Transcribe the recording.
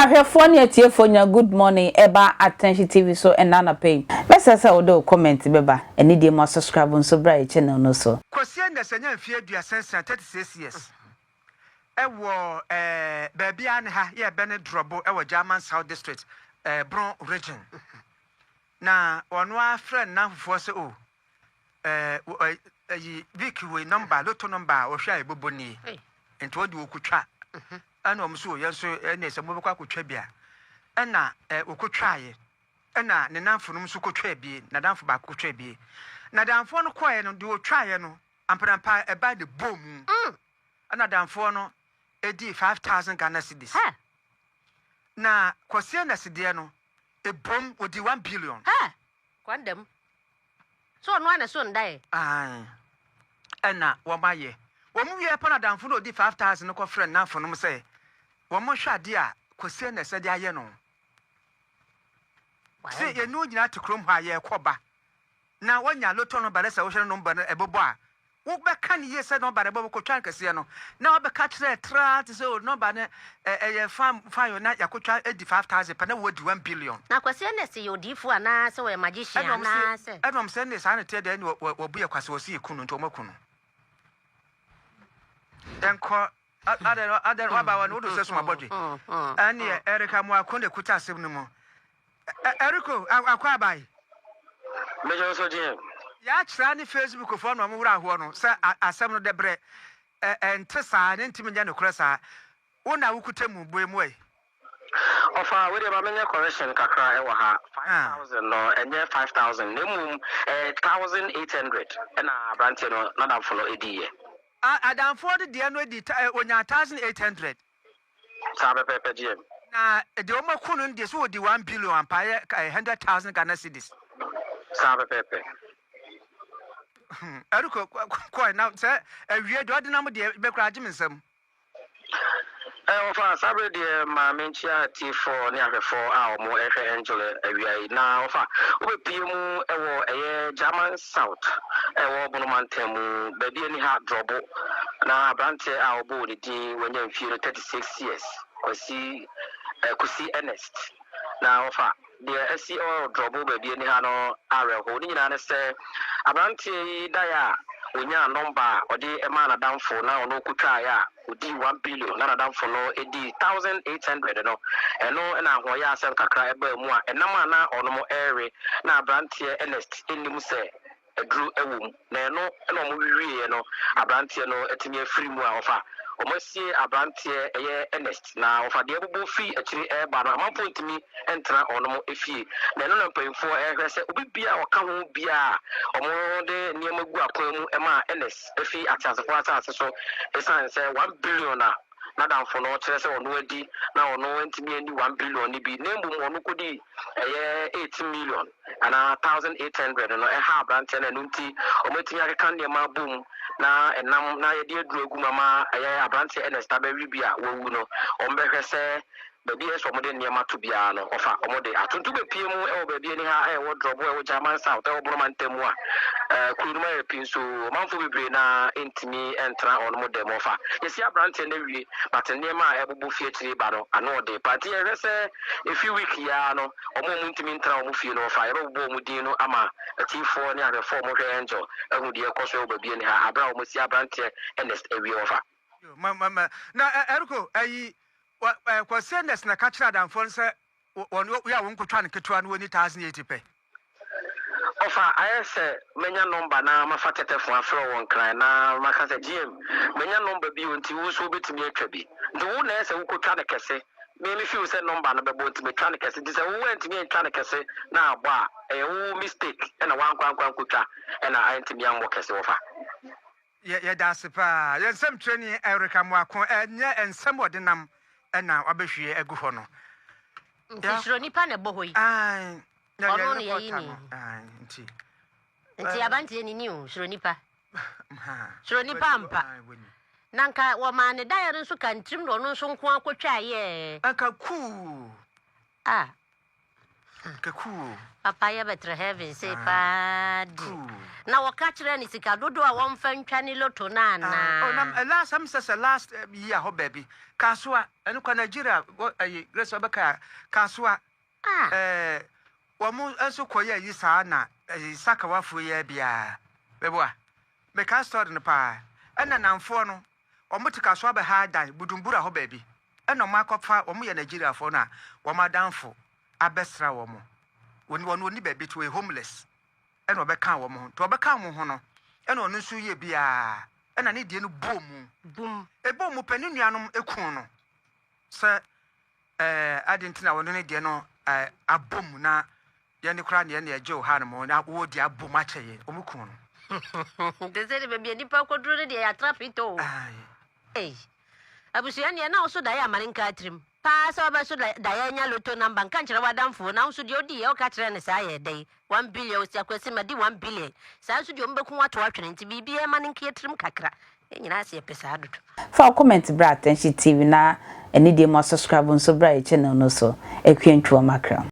ahwefo ne atiefo nya good morning eba attention TV so enana pay mesese odo comment beba eni die mo subscribe so bra channel no so Kosie na senya mfie aduasensan 36 years ewo baby an ha ye be ne drobo ewo German South District Bron region na ono a friend na fofo se o yi week we number loto number o hwa eboboni ento odi okutwa ana omso ye so na se mobekwa akotwa bia na okotwaye na ne namfonum so kotwa bie na damfo ba kotwa bie na damfo no koye no de otwaye no amprampa eba de bom ana damfo no edi 5000 Ghana cedis na kwase na cedie no ebom odi 1 billion kwandem so no ana so ndai ana wo maye wo mu wie pa na damfo no odi 5000 no ko friend namfo no say wo mo hwade a kwase na sede aye no se ye no nyina to krom ha ye koba na wanya loto no bare se wo hwe no mba no ebobo a wo be kan ye se no bare bobo ko twan kase no na wo be ka kire tra te se no ba ne ye fam yo na yakotwa 85000 pa na wo di 1 billion na kwase na se yodifu ana se we magician ana se edom se ne sa na te de wo bu ye kwase wo si kunu nto makunu enko other waba wa no do se so mabodwe ani Erika mu akonde kuta asem no mu Eriko akwa bai mejo so je ya kira ni Facebook fo no mo wura ho no se asem no debre entesa ne ntimi nya no kresa wona wukutemu boemu ai ofa we dey ba menya correction kakra e wa ha 5000 no enye 5000 nemum 1800 na branche no na dan follow ediye adamfo de no edi onya 1800 sabe pepe je na de o makunu de so di 1 billion ampa 100,000 Ghana cedis sabe pepe Eriko ko na se awie de odinam de be kura agye mensam ofa sabe de ma menchia T4 ne ahwefo a omo ehwe angel awie na ofa obepie mu ewo eye German South ewo bonomantemu baby ani ha drobo na branche a obo ni di wanya mfie 36 years kusi Ernest na ofa the SEO drobo baby ani ha no areho ni nyina ne se abranche daya onya number odi ema na damfo na ono kutwa ya odi 1 billion na damfo no edi 1800 no eno na ho ya asem kakra eba mu a enam na ono mo ere na abranche Ernest enim se edru ewum na eno na mo wiwie no abranche no etimi afiri mu a ofa omasie abranche eye Ernest na ofa de ebubu fi akiri eba no amampo ntimi entra ono mo efie na eno na mpanyimfo ehwe se obibia oka ho bia omo de niam gu akwan mu ema Ernest efi atasefo atase so esan se 1 billion na damfo no kire se ono adi na ono ntimi ani 1 billion ni bi na mbum ono kodi eye 8 million ana 1800 no ha branche na nunti omatimi akeka ne ma boom na enam na yede aduru agu mama eye abranche Ernest abawi bia wowu no ombehwe se baby eso mo de niam to bia no ofa omo de atuntu bepie mu e wo baby ni ha e wo drop e wo German South e wo bonomantemu a kuruma e pinso manfo bebre na entimi entra on mo dem ofa yesi abranche na wie but niam a e bobo fie tiri ba no ano de party e se a few week ya no omo mu ntimi entra omo fie no ofa e bobo mu din no ama T4 ni ade form hwe angel ehu de e koso baby ni ha abra omo si abranche Ernest e wie ofa mama na Eriko ayi kwase na kachira damfo se won ya won kotwa ne ketwa no ni 1080 pe ofa ayese menya number na mafa telefon afro won kran na maka se gm menya number bi onti wo so betimi atwa bi nti wo na ese wo kotwa ne kese me fi se number no bebo ntimi twa ne kese dise wo ntimi twa ne kese na abo a wo mistake na wan kwan kotwa na antimi ambo kese wofa ye dasipa ye nsem training Erika mu akon enye ensem odinam na wabehwie agu ho no ntisiro nipa na bo hoyi ono ne yi ni nti abantie ni ni o shiro nipa shiro nipa ampa nanka wo ma ne dayare nso kantrim no no nso nko akotwa ye aka ku Keku. Papa ya better heaven say padi. Na waka kire ni sika dodo a won fa ntwa ni loto na na. Oh na last I'm say last year ho baby. Kaswa enu kwa Nigeria Grace Obeka kaswa wamu enso koye yi saa na saka wafo ye bia. Beboa. Me ka story no pa. Ena namfo no omuti kaswa be ha dan budumbura ho baby. Ena makọfa omu ye Nigeria fo na womadanfo abesra womu. Woni baby to a homeless. Ena obeka womu. To obeka wo ho no. Ena onu nso ye bia. Ena ne die no bom. Boom. E bom pani nuanom ekun no. Se adentina wono ne die no abom na ye ne kra ne ye je ha no mo na wo die abom acheye omukun no. De say baby ni pa koduro de ya trapito. Eh. Abusuya ne na oso da ya marinka atrim. Pa so ba so da ya nya loto number nka nkyere wadamfo na so de odi ye o ka kire ne sa ye dai 1 billion osi akwasi ma di 1 billion. Sa so de o mbeku wato atwene nti bibi e ma ne nka atrim kakra. Enyina se pesa adudu. For comment bra Attention TV na eni de mo subscribe nso bra channel no so ekwentwo makra.